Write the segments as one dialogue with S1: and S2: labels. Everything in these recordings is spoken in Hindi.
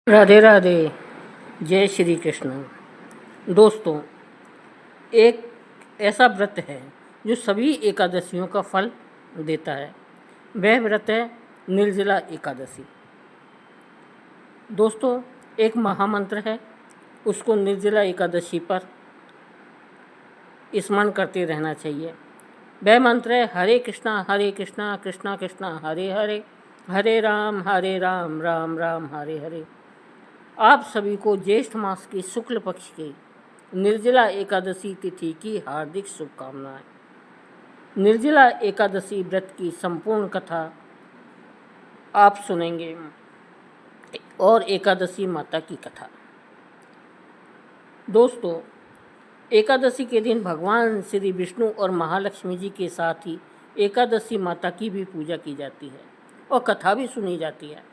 S1: राधे राधे। जय श्री कृष्ण। दोस्तों, एक ऐसा व्रत है जो सभी एकादशियों का फल देता है। वह व्रत है निर्जला एकादशी। दोस्तों, एक महामंत्र है, उसको निर्जला एकादशी पर स्मरण करते रहना चाहिए। वह मंत्र है हरे कृष्णा कृष्णा कृष्णा हरे हरे, हरे राम राम राम हरे हरे। आप सभी को ज्येष्ठ मास की शुक्ल पक्ष की निर्जला एकादशी तिथि की हार्दिक शुभकामनाएं। निर्जला एकादशी व्रत की संपूर्ण कथा आप सुनेंगे और एकादशी माता की कथा। दोस्तों, एकादशी के दिन भगवान श्री विष्णु और महालक्ष्मी जी के साथ ही एकादशी माता की भी पूजा की जाती है और कथा भी सुनी जाती है।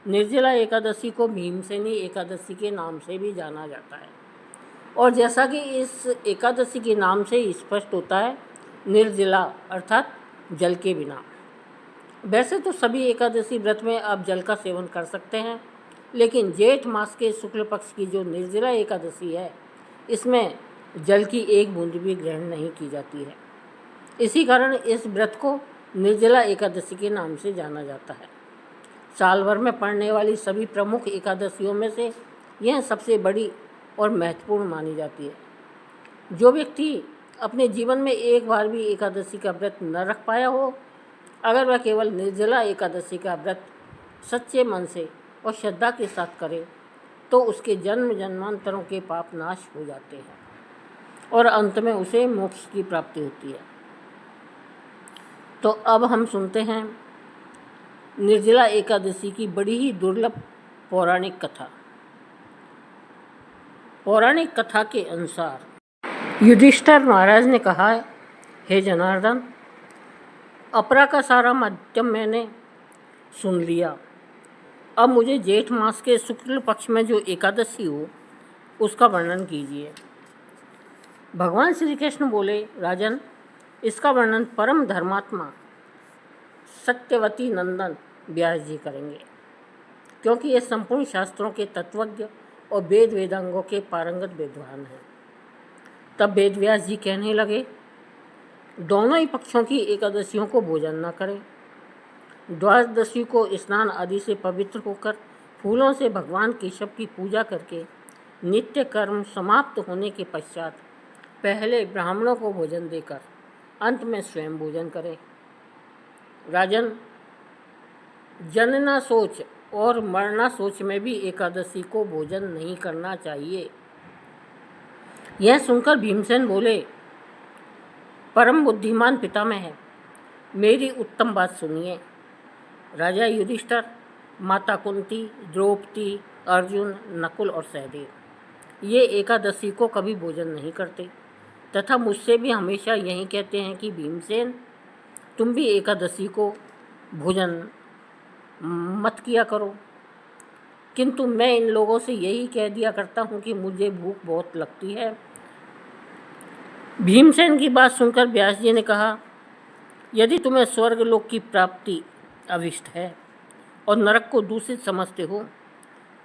S1: निर्जला एकादशी को भीमसेनी एकादशी के नाम से भी जाना जाता है और जैसा कि इस एकादशी के नाम से स्पष्ट होता है, निर्जला अर्थात जल के बिना। वैसे तो सभी एकादशी व्रत में आप जल का सेवन कर सकते हैं, लेकिन जेठ मास के शुक्ल पक्ष की जो निर्जला एकादशी है, इसमें जल की एक बूंद भी ग्रहण नहीं की जाती है। इसी कारण इस व्रत को निर्जला एकादशी के नाम से जाना जाता है। साल भर में पड़ने वाली सभी प्रमुख एकादशियों में से यह सबसे बड़ी और महत्वपूर्ण मानी जाती है। जो व्यक्ति अपने जीवन में एक बार भी एकादशी का व्रत न रख पाया हो, अगर वह केवल निर्जला एकादशी का व्रत सच्चे मन से और श्रद्धा के साथ करे, तो उसके जन्म जन्मांतरों के पाप नाश हो जाते हैं और अंत में उसे मोक्ष की प्राप्ति होती है। तो अब हम सुनते हैं निर्जला एकादशी की बड़ी ही दुर्लभ पौराणिक कथा। पौराणिक कथा के अनुसार युधिष्ठिर महाराज ने कहा, हे जनार्दन, अपरा का सारा माध्यम मैंने सुन लिया। अब मुझे जेठ मास के शुक्ल पक्ष में जो एकादशी हो उसका वर्णन कीजिए। भगवान श्री कृष्ण बोले, राजन, इसका वर्णन परम धर्मात्मा सत्यवती नंदन व्यास जी करेंगे, क्योंकि ये संपूर्ण शास्त्रों के तत्वज्ञ और वेद वेदांगों के पारंगत विद्वान हैं। तब वेद व्यास जी कहने लगे, दोनों ही पक्षों की एकादशियों को भोजन न करें। द्वादशी को स्नान आदि से पवित्र होकर फूलों से भगवान केशव की पूजा करके नित्य कर्म समाप्त होने के पश्चात पहले ब्राह्मणों को भोजन देकर अंत में स्वयं भोजन करें। राजन, जनना सोच और मरना सोच में भी एकादशी को भोजन नहीं करना चाहिए। यह सुनकर भीमसेन बोले, परम बुद्धिमान पितामह है, मेरी उत्तम बात सुनिए। राजा युधिष्ठिर, माता कुंती, द्रौपदी, अर्जुन, नकुल और सहदेव ये एकादशी को कभी भोजन नहीं करते तथा मुझसे भी हमेशा यही कहते हैं कि भीमसेन, तुम भी एकादशी को भोजन मत किया करो। किंतु मैं इन लोगों से यही कह दिया करता हूँ कि मुझे भूख बहुत लगती है। भीमसेन की बात सुनकर व्यास जी ने कहा, यदि तुम्हें स्वर्ग लोक की प्राप्ति अभिष्ट है और नरक को दूषित समझते हो,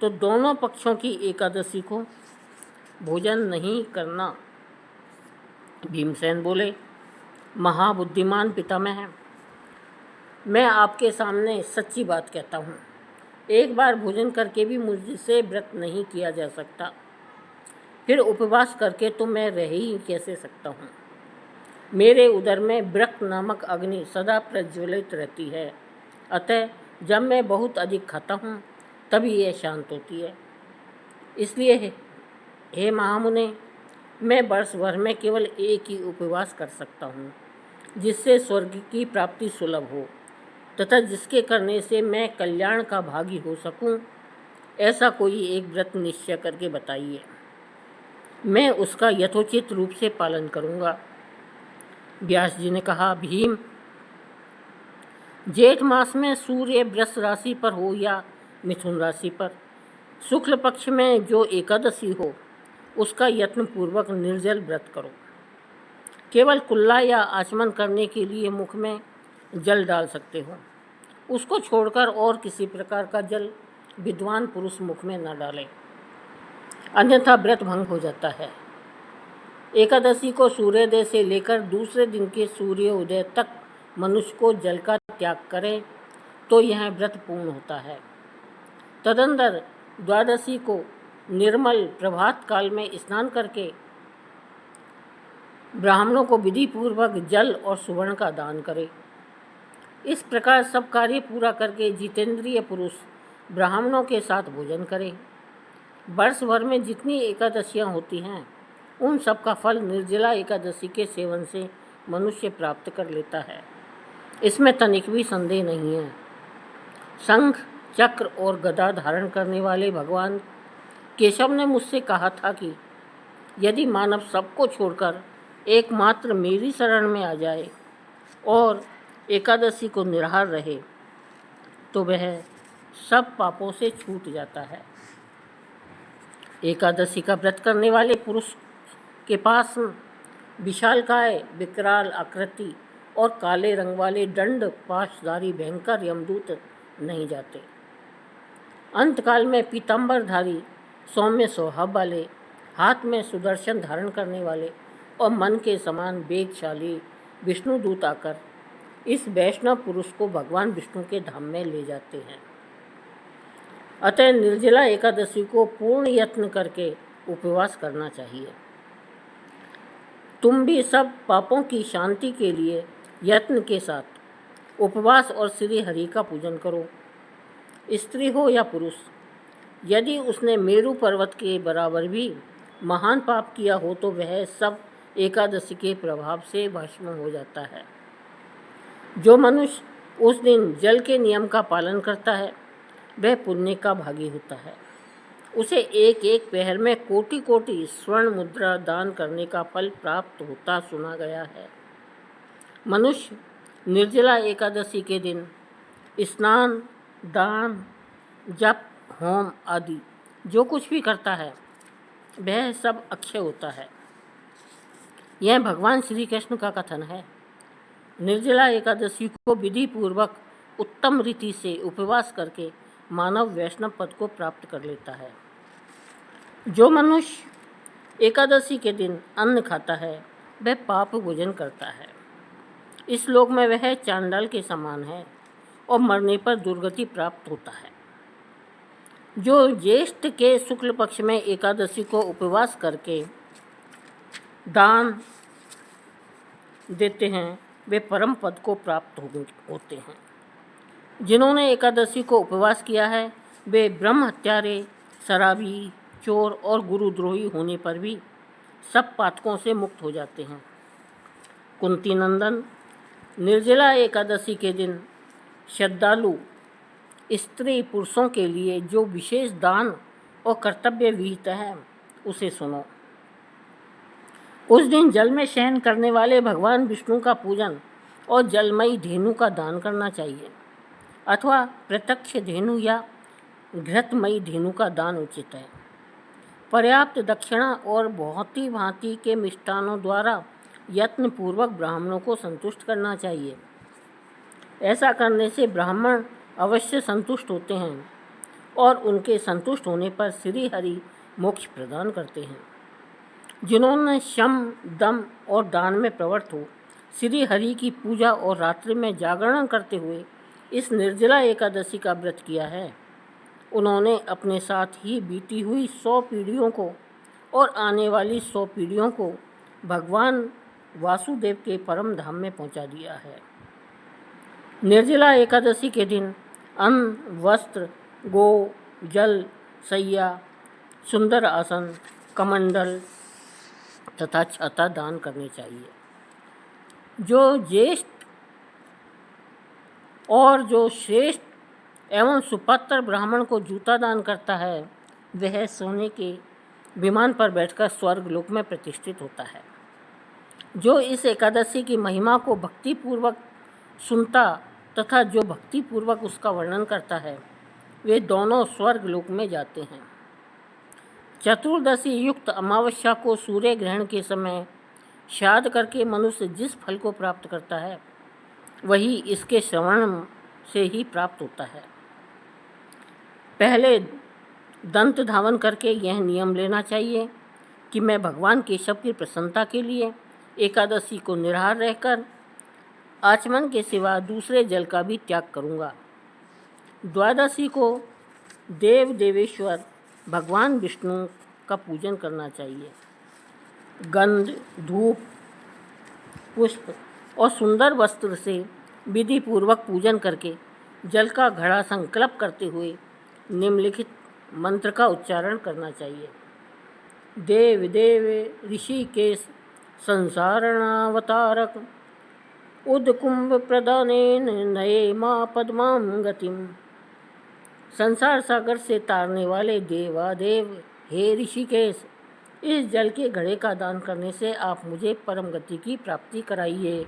S1: तो दोनों पक्षों की एकादशी को भोजन नहीं करना। भीमसेन बोले, महाबुद्धिमान पितामह है, मैं आपके सामने सच्ची बात कहता हूँ। एक बार भोजन करके भी मुझसे व्रत नहीं किया जा सकता, फिर उपवास करके तो मैं रह ही कैसे सकता हूँ। मेरे उदर में वृक्क नामक अग्नि सदा प्रज्वलित रहती है, अतः जब मैं बहुत अधिक खाता हूँ तभी यह शांत होती है। इसलिए हे महामुने, मैं वर्ष भर में केवल एक ही उपवास कर सकता हूँ, जिससे स्वर्ग की प्राप्ति सुलभ हो तथा जिसके करने से मैं कल्याण का भागी हो सकूं। ऐसा कोई एक व्रत निश्चय करके बताइए, मैं उसका यथोचित रूप से पालन करूंगा। व्यास जी ने कहा, भीम, जेठ मास में सूर्य वृष राशि पर हो या मिथुन राशि पर, शुक्ल पक्ष में जो एकादशी हो उसका यत्नपूर्वक निर्जल व्रत करो। केवल कुल्ला या आचमन करने के लिए मुख में जल डाल सकते हो, उसको छोड़कर और किसी प्रकार का जल विद्वान पुरुष मुख में न डाले, अन्यथा व्रत भंग हो जाता है। एकादशी को सूर्योदय से लेकर दूसरे दिन के सूर्योदय तक मनुष्य को जल का त्याग करे तो यह व्रत पूर्ण होता है। तदंतर द्वादशी को निर्मल प्रभात काल में स्नान करके ब्राह्मणों को विधि पूर्वक जल और सुवर्ण का दान करे। इस प्रकार सब कार्य पूरा करके जितेंद्रिय पुरुष ब्राह्मणों के साथ भोजन करे। वर्ष भर में जितनी एकादशियां होती हैं उन सब का फल निर्जला एकादशी के सेवन से मनुष्य प्राप्त कर लेता है, इसमें तनिक भी संदेह नहीं है। शंख, चक्र और गदा धारण करने वाले भगवान केशव ने मुझसे कहा था कि यदि मानव सबको छोड़कर एकमात्र मेरी शरण में आ जाए और एकादशी को निराहार रहे तो वह सब पापों से छूट जाता है। एकादशी का व्रत करने वाले पुरुष के पास विशालकाय, विकराल आकृति और काले रंग वाले दंड पाशधारी भयंकर यमदूत नहीं जाते। अंतकाल में पीताम्बरधारी, सौम्य स्वभाव वाले, हाथ में सुदर्शन धारण करने वाले और मन के समान वेगशाली विष्णुदूत आकर इस वैष्णव पुरुष को भगवान विष्णु के धाम में ले जाते हैं। अतः निर्जला एकादशी को पूर्ण यत्न करके उपवास करना चाहिए। तुम भी सब पापों की शांति के लिए यत्न के साथ उपवास और श्री हरि का पूजन करो। स्त्री हो या पुरुष, यदि उसने मेरु पर्वत के बराबर भी महान पाप किया हो तो वह सब एकादशी के प्रभाव से भस्म हो जाता है। जो मनुष्य उस दिन जल के नियम का पालन करता है वह पुण्य का भागी होता है। उसे एक एक पहर में कोटि कोटि स्वर्ण मुद्रा दान करने का फल प्राप्त होता सुना गया है। मनुष्य निर्जला एकादशी के दिन स्नान, दान, जप, होम आदि जो कुछ भी करता है वह सब अक्षय होता है। यह भगवान श्री कृष्ण का कथन है। निर्जला एकादशी को विधि पूर्वक उत्तम रीति से उपवास करके मानव वैष्णव पद को प्राप्त कर लेता है। जो मनुष्य एकादशी के दिन अन्न खाता है वह पाप भोजन करता है। इस लोक में वह चांडाल के समान है और मरने पर दुर्गति प्राप्त होता है। जो ज्येष्ठ के शुक्ल पक्ष में एकादशी को उपवास करके दान देते हैं वे परम पद को प्राप्त होते हैं। जिन्होंने एकादशी को उपवास किया है वे ब्रह्म हत्यारे, शराबी, चोर और गुरुद्रोही होने पर भी सब पातकों से मुक्त हो जाते हैं। कुंती नंदन, निर्जला एकादशी के दिन श्रद्धालु स्त्री पुरुषों के लिए जो विशेष दान और कर्तव्य विहित है उसे सुनो। उस दिन जल में शयन करने वाले भगवान विष्णु का पूजन और जलमयी धेनु का दान करना चाहिए अथवा प्रत्यक्ष धेनु या घृतमयी धेनु का दान उचित है। पर्याप्त दक्षिणा और भांति भांति के मिष्टानों द्वारा यत्न पूर्वक ब्राह्मणों को संतुष्ट करना चाहिए। ऐसा करने से ब्राह्मण अवश्य संतुष्ट होते हैं और उनके संतुष्ट होने पर श्री हरि मोक्ष प्रदान करते हैं। जिन्होंने शम, दम और दान में प्रवृत्त हो श्री हरि की पूजा और रात्रि में जागरण करते हुए इस निर्जला एकादशी का व्रत किया है, उन्होंने अपने साथ ही बीती हुई 100 पीढ़ियों को और आने वाली 100 पीढ़ियों को भगवान वासुदेव के परम धाम में पहुंचा दिया है। निर्जला एकादशी के दिन अन्न, वस्त्र, गो, जल, सैया, सुंदर आसन, कमंडल तथा छता दान करने चाहिए। जो ज्येष्ठ और जो श्रेष्ठ एवं सुपात्र ब्राह्मण को जूता दान करता है वह सोने के विमान पर बैठकर स्वर्ग लोक में प्रतिष्ठित होता है। जो इस एकादशी की महिमा को भक्तिपूर्वक सुनता तथा जो भक्तिपूर्वक उसका वर्णन करता है वे दोनों स्वर्ग लोक में जाते हैं। चतुर्दशी युक्त अमावस्या को सूर्य ग्रहण के समय श्राद्ध करके मनुष्य जिस फल को प्राप्त करता है वही इसके श्रवण से ही प्राप्त होता है। पहले दंत धावन करके यह नियम लेना चाहिए कि मैं भगवान केशव की प्रसन्नता के लिए एकादशी को निराहार रहकर आचमन के सिवा दूसरे जल का भी त्याग करूँगा। द्वादशी को देव देवेश्वर भगवान विष्णु का पूजन करना चाहिए। गंध, धूप, पुष्प और सुंदर वस्त्र से विधि पूर्वक पूजन करके जल का घड़ा संकल्प करते हुए निम्नलिखित मंत्र का उच्चारण करना चाहिए। देव देव ऋषिकेश संसारणावतारक उद्कुंभ प्रदानेन नये माँ पद्मां गतिम। संसार सागर से तारने वाले देवादेव हे ऋषिकेश, इस जल के घड़े का दान करने से आप मुझे परम गति की प्राप्ति कराइए।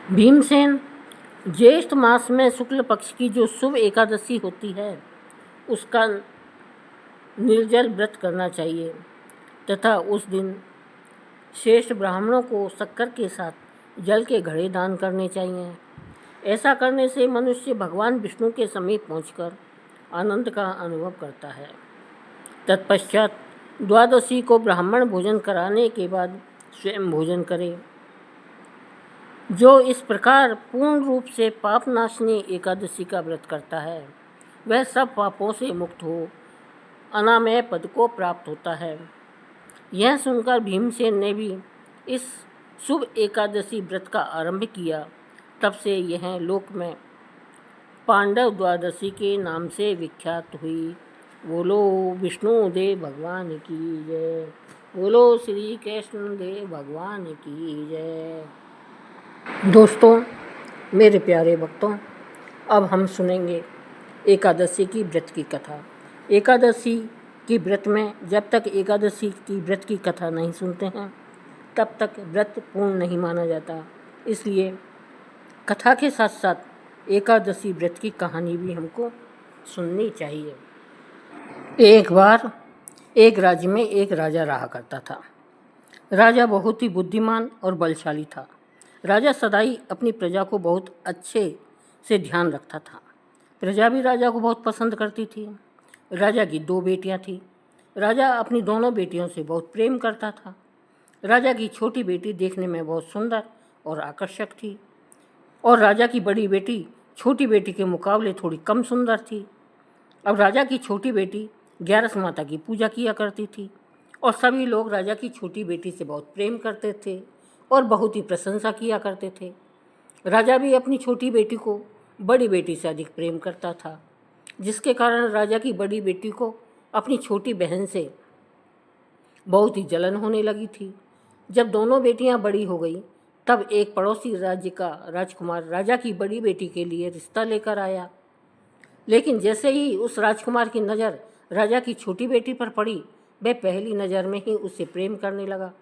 S1: भीमसेन, ज्येष्ठ मास में शुक्ल पक्ष की जो शुभ एकादशी होती है उसका निर्जल व्रत करना चाहिए तथा उस दिन श्रेष्ठ ब्राह्मणों को शक्कर के साथ जल के घड़े दान करने चाहिए। ऐसा करने से मनुष्य भगवान विष्णु के समीप पहुंचकर आनंद का अनुभव करता है। तत्पश्चात द्वादशी को ब्राह्मण भोजन कराने के बाद स्वयं भोजन करे। जो इस प्रकार पूर्ण रूप से पापनाशनी एकादशी का व्रत करता है वह सब पापों से मुक्त हो अनामय पद को प्राप्त होता है। यह सुनकर भीमसेन ने भी इस शुभ एकादशी व्रत का आरंभ किया। तब से यह लोक में पांडव द्वादशी के नाम से विख्यात हुई। बोलो विष्णु देव भगवान की जय। बोलो श्री कृष्ण देव भगवान की जय। दोस्तों, मेरे प्यारे भक्तों, अब हम सुनेंगे एकादशी की व्रत की कथा। एकादशी की व्रत में जब तक एकादशी की व्रत की कथा नहीं सुनते हैं तब तक व्रत पूर्ण नहीं माना जाता। इसलिए कथा के साथ साथ एकादशी व्रत की कहानी भी हमको सुननी चाहिए। एक बार एक राज्य में एक राजा रहा करता था। राजा बहुत ही बुद्धिमान और बलशाली था। राजा सदाई अपनी प्रजा को बहुत अच्छे से ध्यान रखता था। प्रजा भी राजा को बहुत पसंद करती थी। राजा की 2 बेटियां थीं। राजा अपनी दोनों बेटियों से बहुत प्रेम करता था। राजा की छोटी बेटी देखने में बहुत सुंदर और आकर्षक थी और राजा की बड़ी बेटी छोटी बेटी के मुकाबले थोड़ी कम सुंदर थी। अब राजा की छोटी बेटी ग्यारस माता की पूजा किया करती थी और सभी लोग राजा की छोटी बेटी से बहुत प्रेम करते थे और बहुत ही प्रशंसा किया करते थे। राजा भी अपनी छोटी बेटी को बड़ी बेटी से अधिक प्रेम करता था, जिसके कारण राजा की बड़ी बेटी को अपनी छोटी बहन से बहुत ही जलन होने लगी थी। जब दोनों बेटियां बड़ी हो गई तब एक पड़ोसी राज्य का राजकुमार राजा की बड़ी बेटी के लिए रिश्ता लेकर आया। लेकिन जैसे ही उस राजकुमार की नज़र राजा की छोटी बेटी पर पड़ी, वह पहली नज़र में ही उससे प्रेम करने लगा।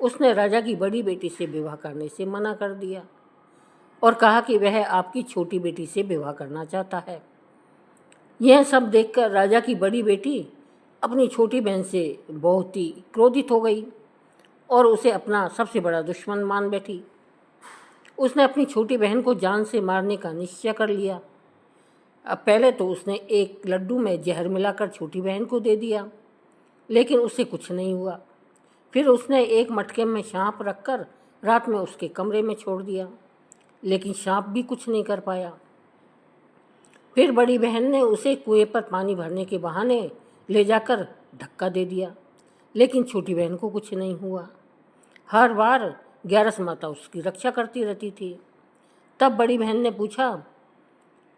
S1: उसने राजा की बड़ी बेटी से विवाह करने से मना कर दिया और कहा कि वह आपकी छोटी बेटी से विवाह करना चाहता है। यह सब देखकर राजा की बड़ी बेटी अपनी छोटी बहन से बहुत ही क्रोधित हो गई और उसे अपना सबसे बड़ा दुश्मन मान बैठी। उसने अपनी छोटी बहन को जान से मारने का निश्चय कर लिया। अब पहले तो उसने एक लड्डू में जहर मिलाकर छोटी बहन को दे दिया, लेकिन उससे कुछ नहीं हुआ। फिर उसने एक मटके में सांप रखकर रात में उसके कमरे में छोड़ दिया, लेकिन सांप भी कुछ नहीं कर पाया। फिर बड़ी बहन ने उसे कुएं पर पानी भरने के बहाने ले जाकर धक्का दे दिया, लेकिन छोटी बहन को कुछ नहीं हुआ। हर बार ग्यारस माता उसकी रक्षा करती रहती थी। तब बड़ी बहन ने पूछा,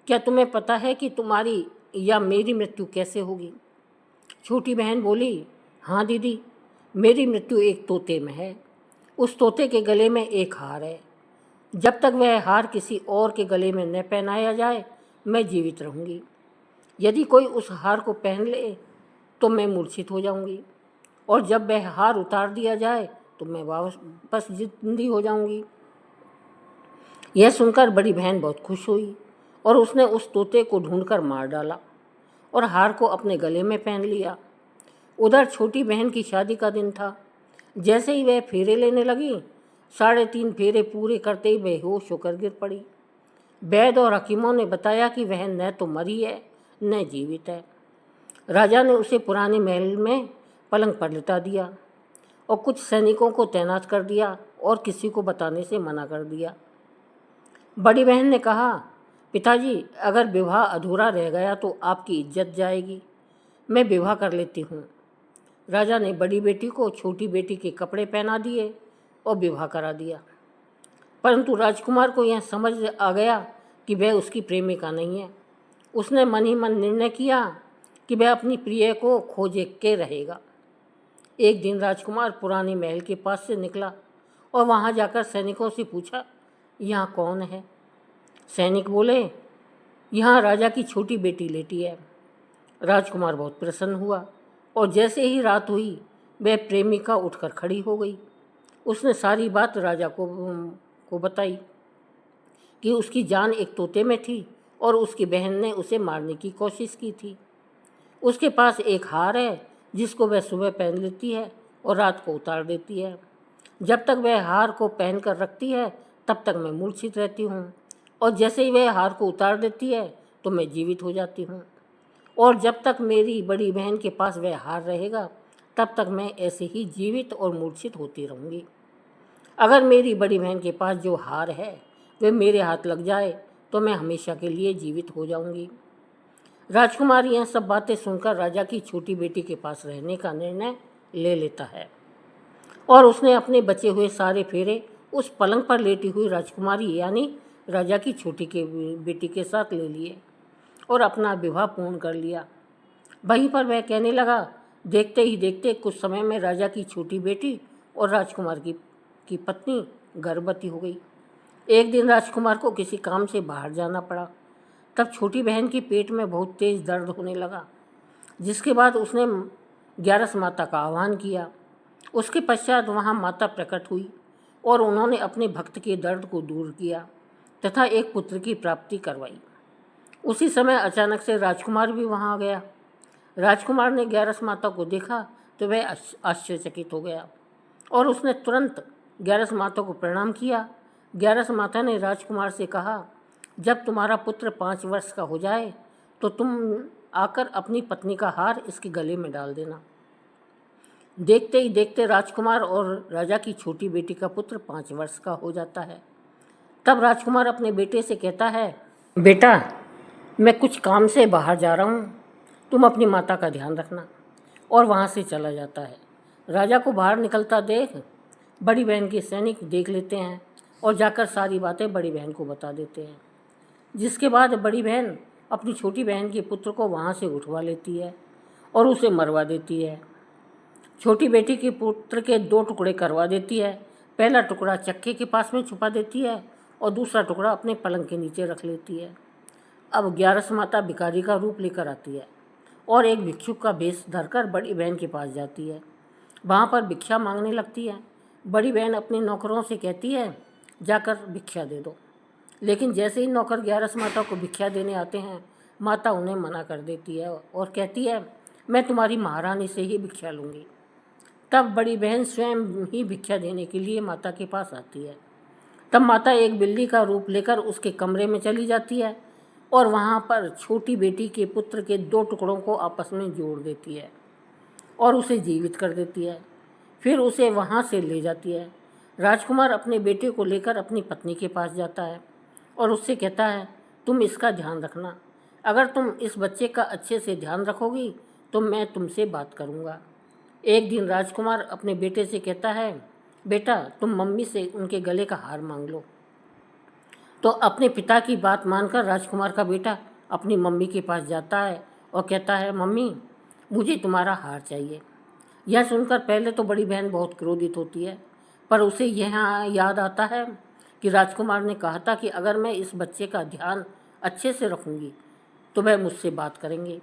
S1: क्या तुम्हें पता है कि तुम्हारी या मेरी मृत्यु कैसे होगी? छोटी बहन बोली, हाँ दीदी, मेरी मृत्यु एक तोते में है। उस तोते के गले में एक हार है। जब तक वह हार किसी और के गले में न पहनाया जाए मैं जीवित रहूँगी। यदि कोई उस हार को पहन ले तो मैं मूर्छित हो जाऊँगी और जब वह हार उतार दिया जाए तो मैं वापस जिंदी हो जाऊँगी। यह सुनकर बड़ी बहन बहुत खुश हुई और उसने उस तोते को ढूंढकर मार डाला और हार को अपने गले में पहन लिया। उधर छोटी बहन की शादी का दिन था। जैसे ही वह फेरे लेने लगी, 3.5 फेरे पूरे करते ही बेहोश होकर गिर पड़ी। वैद्य और हकीमों ने बताया कि वह न तो मरी है न जीवित है। राजा ने उसे पुराने महल में पलंग पर लिटा दिया और कुछ सैनिकों को तैनात कर दिया और किसी को बताने से मना कर दिया। बड़ी बहन ने कहा, पिताजी, अगर विवाह अधूरा रह गया तो आपकी इज्जत जाएगी, मैं विवाह कर लेती हूँ। राजा ने बड़ी बेटी को छोटी बेटी के कपड़े पहना दिए और विवाह करा दिया। परंतु राजकुमार को यह समझ आ गया कि वह उसकी प्रेमिका नहीं है। उसने मन ही मन निर्णय किया कि वह अपनी प्रिय को खोजे के रहेगा। एक दिन राजकुमार पुराने महल के पास से निकला और वहाँ जाकर सैनिकों से पूछा, यहाँ कौन है? सैनिक बोले, यहाँ राजा की छोटी बेटी लेटी है। राजकुमार बहुत प्रसन्न हुआ और जैसे ही रात हुई वह प्रेमिका उठकर खड़ी हो गई। उसने सारी बात राजा को बताई कि उसकी जान एक तोते में थी और उसकी बहन ने उसे मारने की कोशिश की थी। उसके पास एक हार है जिसको वह सुबह पहन लेती है और रात को उतार देती है। जब तक वह हार को पहन कर रखती है तब तक मैं मूर्छित रहती हूँ, और जैसे ही वह हार को उतार देती है तो मैं जीवित हो जाती हूँ। और जब तक मेरी बड़ी बहन के पास वह हार रहेगा तब तक मैं ऐसे ही जीवित और मूर्छित होती रहूँगी। अगर मेरी बड़ी बहन के पास जो हार है वह मेरे हाथ लग जाए तो मैं हमेशा के लिए जीवित हो जाऊँगी। राजकुमार यह सब बातें सुनकर राजा की छोटी बेटी के पास रहने का निर्णय ले लेता है और उसने अपने बचे हुए सारे फेरे उस पलंग पर लेटी हुई राजकुमारी यानी राजा की छोटी के बेटी के साथ ले लिए और अपना विवाह पूर्ण कर लिया। वहीं पर वह कहने लगा, देखते ही देखते कुछ समय में राजा की छोटी बेटी और राजकुमार की पत्नी गर्भवती हो गई। एक दिन राजकुमार को किसी काम से बाहर जाना पड़ा। तब छोटी बहन के पेट में बहुत तेज दर्द होने लगा, जिसके बाद उसने 11 माता का आह्वान किया। उसके पश्चात वहाँ माता प्रकट हुई और उन्होंने अपने भक्त के दर्द को दूर किया तथा एक पुत्र की प्राप्ति करवाई। उसी समय अचानक से राजकुमार भी वहाँ आ गया। राजकुमार ने 11 माता को देखा तो वह आश्चर्यचकित हो गया और उसने तुरंत 11 माता को प्रणाम किया। 11 माता ने राजकुमार से कहा, जब तुम्हारा पुत्र 5 वर्ष का हो जाए तो तुम आकर अपनी पत्नी का हार इसके गले में डाल देना। देखते ही देखते राजकुमार और राजा की छोटी बेटी का पुत्र 5 वर्ष का हो जाता है। तब राजकुमार अपने बेटे से कहता है, बेटा, मैं कुछ काम से बाहर जा रहा हूँ, तुम अपनी माता का ध्यान रखना, और वहाँ से चला जाता है। राजा को बाहर निकलता देख बड़ी बहन के सैनिक देख लेते हैं और जाकर सारी बातें बड़ी बहन को बता देते हैं, जिसके बाद बड़ी बहन अपनी छोटी बहन के पुत्र को वहाँ से उठवा लेती है और उसे मरवा देती है। छोटी बेटी के पुत्र के 2 टुकड़े करवा देती है। पहला टुकड़ा चक्के के पास में छुपा देती है और दूसरा टुकड़ा अपने पलंग के नीचे रख लेती है। अब 11 माता भिखारी का रूप लेकर आती है और एक भिक्षुक का भेष धरकर बड़ी बहन के पास जाती है। वहाँ पर भिक्षा मांगने लगती है। बड़ी बहन अपने नौकरों से कहती है, जाकर भिक्षा दे दो। लेकिन जैसे ही नौकर 11 माता को भिक्षा देने आते हैं, माता उन्हें मना कर देती है और कहती है, मैं तुम्हारी महारानी से ही भिक्षा लूँगी। तब बड़ी बहन स्वयं ही भिक्षा देने के लिए माता के पास आती है। तब माता एक बिल्ली का रूप लेकर उसके कमरे में चली जाती है और वहाँ पर छोटी बेटी के पुत्र के 2 टुकड़ों को आपस में जोड़ देती है और उसे जीवित कर देती है। फिर उसे वहाँ से ले जाती है। राजकुमार अपने बेटे को लेकर अपनी पत्नी के पास जाता है और उससे कहता है, तुम इसका ध्यान रखना। अगर तुम इस बच्चे का अच्छे से ध्यान रखोगी तो मैं तुमसे बात करूँगा। एक दिन राजकुमार अपने बेटे से कहता है, बेटा, तुम मम्मी से उनके गले का हार मांग लो। तो अपने पिता की बात मानकर राजकुमार का बेटा अपनी मम्मी के पास जाता है और कहता है, मम्मी, मुझे तुम्हारा हार चाहिए। यह सुनकर पहले तो बड़ी बहन बहुत क्रोधित होती है, पर उसे यह याद आता है कि राजकुमार ने कहा था कि अगर मैं इस बच्चे का ध्यान अच्छे से रखूँगी तो वह मुझसे बात करेंगे।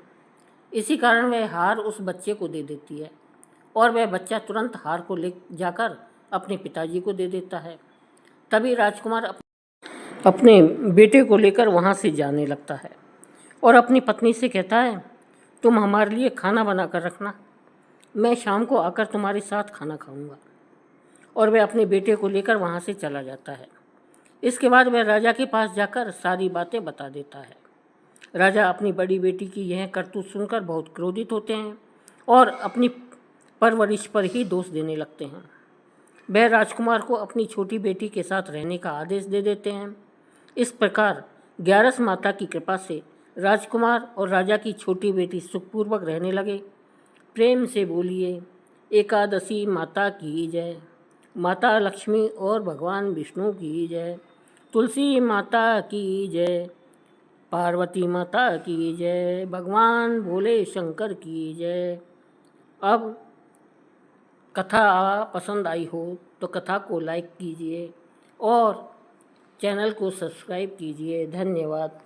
S1: इसी कारण वह हार उस बच्चे को दे देती है और वह बच्चा तुरंत हार को ले जाकर अपने पिताजी को दे देता है। तभी राजकुमार अपने बेटे को लेकर वहाँ से जाने लगता है और अपनी पत्नी से कहता है, तुम हमारे लिए खाना बना कर रखना, मैं शाम को आकर तुम्हारे साथ खाना खाऊंगा। और वह अपने बेटे को लेकर वहाँ से चला जाता है। इसके बाद वह राजा के पास जाकर सारी बातें बता देता है। राजा अपनी बड़ी बेटी की यह करतूत सुनकर बहुत क्रोधित होते हैं और अपनी परवरिश पर ही दोष देने लगते हैं। वह राजकुमार को अपनी छोटी बेटी के साथ रहने का आदेश दे देते हैं। इस प्रकार ग्यारस माता की कृपा से राजकुमार और राजा की छोटी बेटी सुखपूर्वक रहने लगे। प्रेम से बोलिए एकादशी माता की जय, माता लक्ष्मी और भगवान विष्णु की जय, तुलसी माता की जय, पार्वती माता की जय, भगवान भोले शंकर की जय। अब कथा पसंद आई हो तो कथा को लाइक कीजिए और चैनल को सब्सक्राइब कीजिए। धन्यवाद।